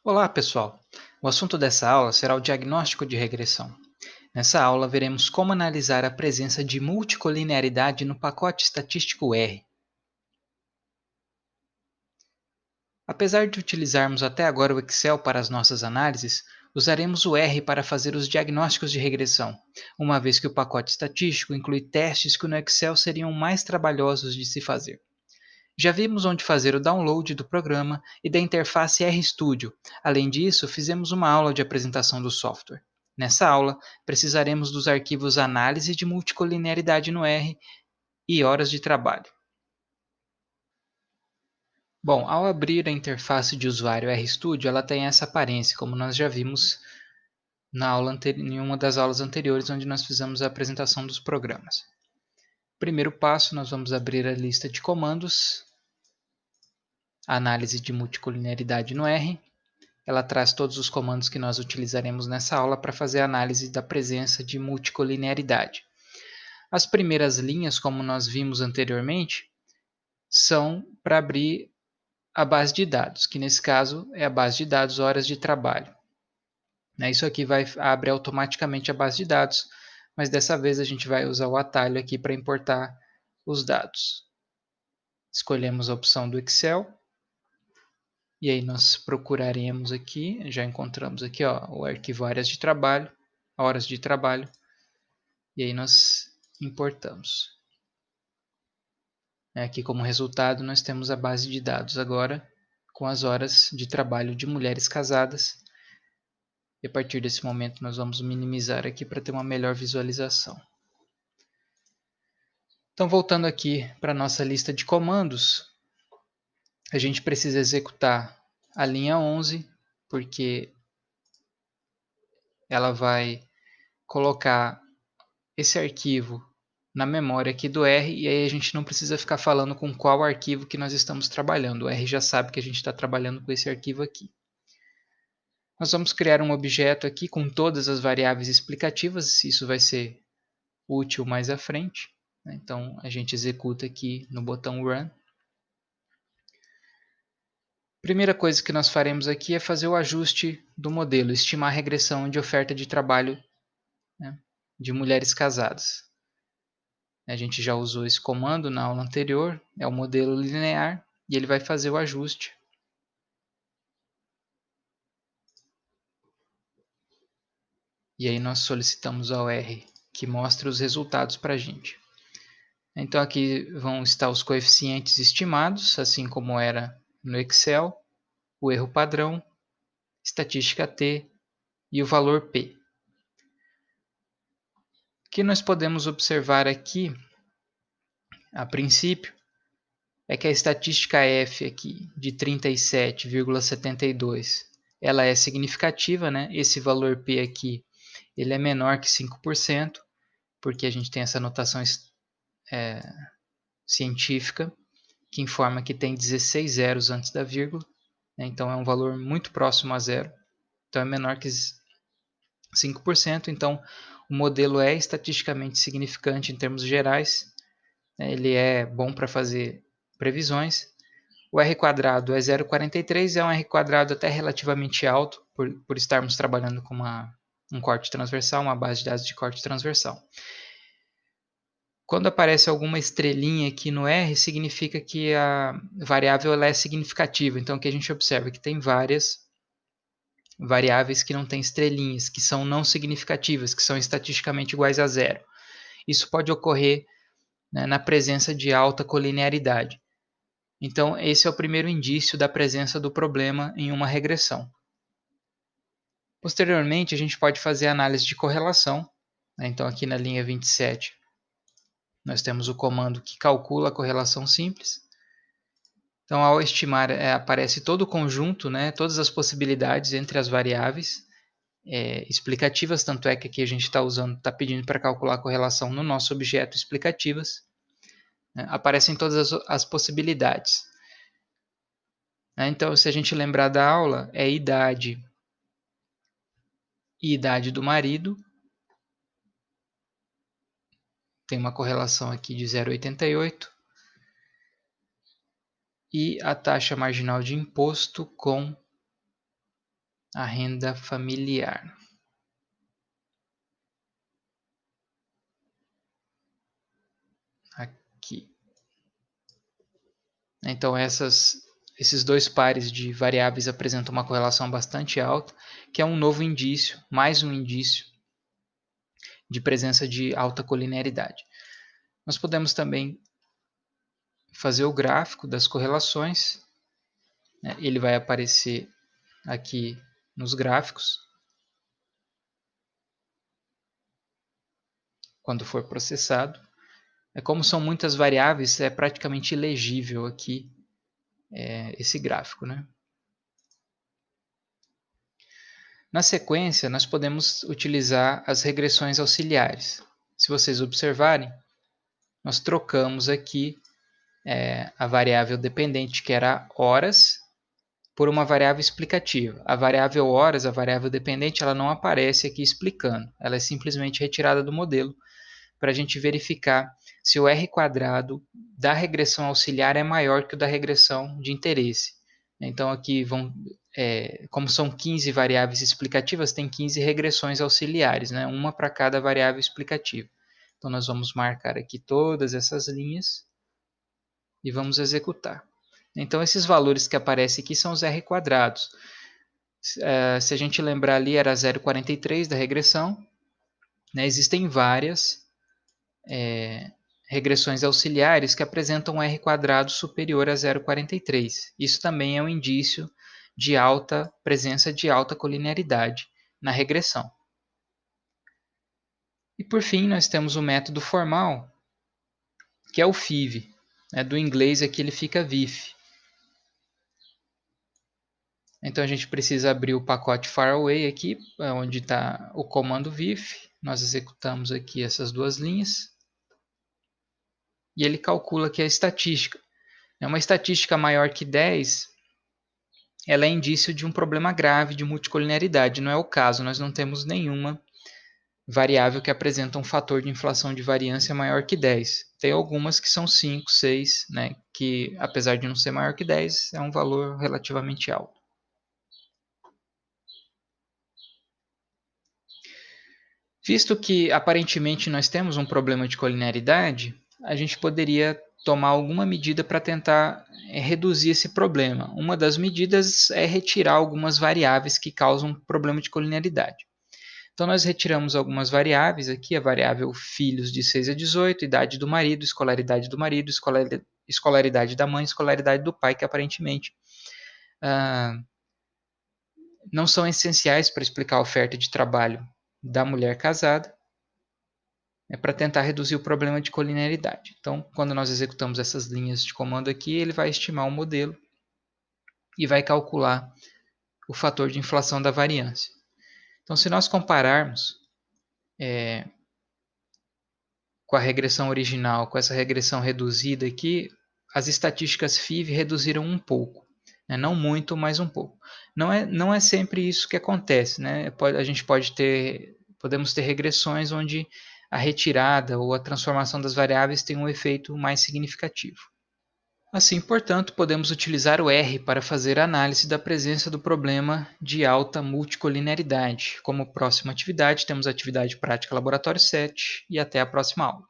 Olá, pessoal! O assunto dessa aula será o diagnóstico de regressão. Nessa aula, veremos como analisar a presença de multicolinearidade no pacote estatístico R. Apesar de utilizarmos até agora o Excel para as nossas análises, usaremos o R para fazer os diagnósticos de regressão, uma vez que o pacote estatístico inclui testes que no Excel seriam mais trabalhosos de se fazer. Já vimos onde fazer o download do programa e da interface RStudio. Além disso, fizemos uma aula de apresentação do software. Nessa aula, precisaremos dos arquivos Análise de Multicolinearidade no R e Horas de Trabalho. Bom, ao abrir a interface de usuário RStudio, ela tem essa aparência, como nós já vimos em uma das aulas anteriores, onde nós fizemos a apresentação dos programas. Primeiro passo, nós vamos abrir a lista de comandos, Análise de Multicolinearidade no R. Ela traz todos os comandos que nós utilizaremos nessa aula para fazer a análise da presença de multicolinearidade. As primeiras linhas, como nós vimos anteriormente, são para abrir a base de dados, que nesse caso é a base de dados horas de trabalho. Isso aqui abre automaticamente a base de dados, mas dessa vez a gente vai usar o atalho aqui para importar os dados. Escolhemos a opção do Excel. E aí nós procuraremos aqui, já encontramos aqui o arquivo horas de trabalho, e aí nós importamos. Aqui como resultado nós temos a base de dados agora com as horas de trabalho de mulheres casadas. E a partir desse momento nós vamos minimizar aqui para ter uma melhor visualização. Então voltando aqui para a nossa lista de comandos, a gente precisa executar a linha 11, porque ela vai colocar esse arquivo na memória aqui do R, e aí a gente não precisa ficar falando com qual arquivo que nós estamos trabalhando. O R já sabe que a gente está trabalhando com esse arquivo aqui. Nós vamos criar um objeto aqui com todas as variáveis explicativas, isso vai ser útil mais à frente. Então a gente executa aqui no botão Run. Primeira coisa que nós faremos aqui é fazer o ajuste do modelo, estimar a regressão de oferta de trabalho, de mulheres casadas. A gente já usou esse comando na aula anterior, é o modelo linear, e ele vai fazer o ajuste. E aí nós solicitamos ao R que mostre os resultados para a gente. Então aqui vão estar os coeficientes estimados, assim como era no Excel, o erro padrão, estatística T e o valor P. O que nós podemos observar aqui, a princípio, é que a estatística F aqui de 37,72 ela é significativa, Esse valor P aqui ele é menor que 5%, porque a gente tem essa notação científica que informa que tem 16 zeros antes da vírgula, então é um valor muito próximo a zero, então é menor que 5%, então o modelo é estatisticamente significante em termos gerais, ele é bom para fazer previsões. O R quadrado é 0,43, é um R quadrado até relativamente alto, por estarmos trabalhando com um corte transversal, uma base de dados de corte transversal. Quando aparece alguma estrelinha aqui no R, significa que a variável ela é significativa. Então, o que a gente observa é que tem várias variáveis que não têm estrelinhas, que são não significativas, que são estatisticamente iguais a zero. Isso pode ocorrer na presença de alta colinearidade. Então, esse é o primeiro indício da presença do problema em uma regressão. Posteriormente, a gente pode fazer análise de correlação. Então, aqui na linha 27, nós temos o comando que calcula a correlação simples. Então, ao estimar, aparece todo o conjunto, todas as possibilidades entre as variáveis explicativas, tanto é que aqui a gente está pedindo para calcular a correlação no nosso objeto explicativas. Aparecem todas as possibilidades. Então, se a gente lembrar da aula, é idade e idade do marido. Tem uma correlação aqui de 0,88. E a taxa marginal de imposto com a renda familiar. Aqui. Então, esses dois pares de variáveis apresentam uma correlação bastante alta, que é um novo indício, mais um indício de presença de alta colinearidade. Nós podemos também fazer o gráfico das correlações. Ele vai aparecer aqui nos gráficos, quando for processado. Como são muitas variáveis, é praticamente ilegível aqui esse gráfico, né? Na sequência, nós podemos utilizar as regressões auxiliares. Se vocês observarem, nós trocamos aqui a variável dependente, que era horas, por uma variável explicativa. A variável horas, a variável dependente, ela não aparece aqui explicando. Ela é simplesmente retirada do modelo para a gente verificar se o R quadrado da regressão auxiliar é maior que o da regressão de interesse. Então aqui como são 15 variáveis explicativas, tem 15 regressões auxiliares, né? Uma para cada variável explicativa. Então nós vamos marcar aqui todas essas linhas e vamos executar. Então esses valores que aparecem aqui são os R quadrados. Se a gente lembrar ali, era 0,43 da regressão. Né? Existem várias regressões auxiliares que apresentam um R quadrado superior a 0,43. Isso também é um indício de presença de alta colinearidade na regressão. E por fim, nós temos o método formal, que é o FIV. Do inglês aqui ele fica VIF. Então a gente precisa abrir o pacote faraway aqui, onde está o comando VIF. Nós executamos aqui essas duas linhas. E ele calcula aqui a estatística. Uma estatística maior que 10, ela é indício de um problema grave de multicolinearidade. Não é o caso, nós não temos nenhuma variável que apresenta um fator de inflação de variância maior que 10. Tem algumas que são 5, 6, né, que apesar de não ser maior que 10, é um valor relativamente alto. Visto que aparentemente nós temos um problema de colinearidade, a gente poderia tomar alguma medida para tentar reduzir esse problema. Uma das medidas é retirar algumas variáveis que causam problema de colinearidade. Então nós retiramos algumas variáveis aqui, a variável filhos de 6 a 18, idade do marido, escolaridade da mãe, escolaridade do pai, que aparentemente não são essenciais para explicar a oferta de trabalho da mulher casada, para tentar reduzir o problema de colinearidade. Então, quando nós executamos essas linhas de comando aqui, ele vai estimar o modelo e vai calcular o fator de inflação da variância. Então, se nós compararmos com a regressão original, com essa regressão reduzida aqui, as estatísticas FIV reduziram um pouco. Né? Não muito, mas um pouco. Não é sempre isso que acontece. Né? A gente podemos ter regressões onde a retirada ou a transformação das variáveis tem um efeito mais significativo. Assim, portanto, podemos utilizar o R para fazer a análise da presença do problema de alta multicolinearidade. Como próxima atividade, temos a atividade prática laboratório 7 e até a próxima aula.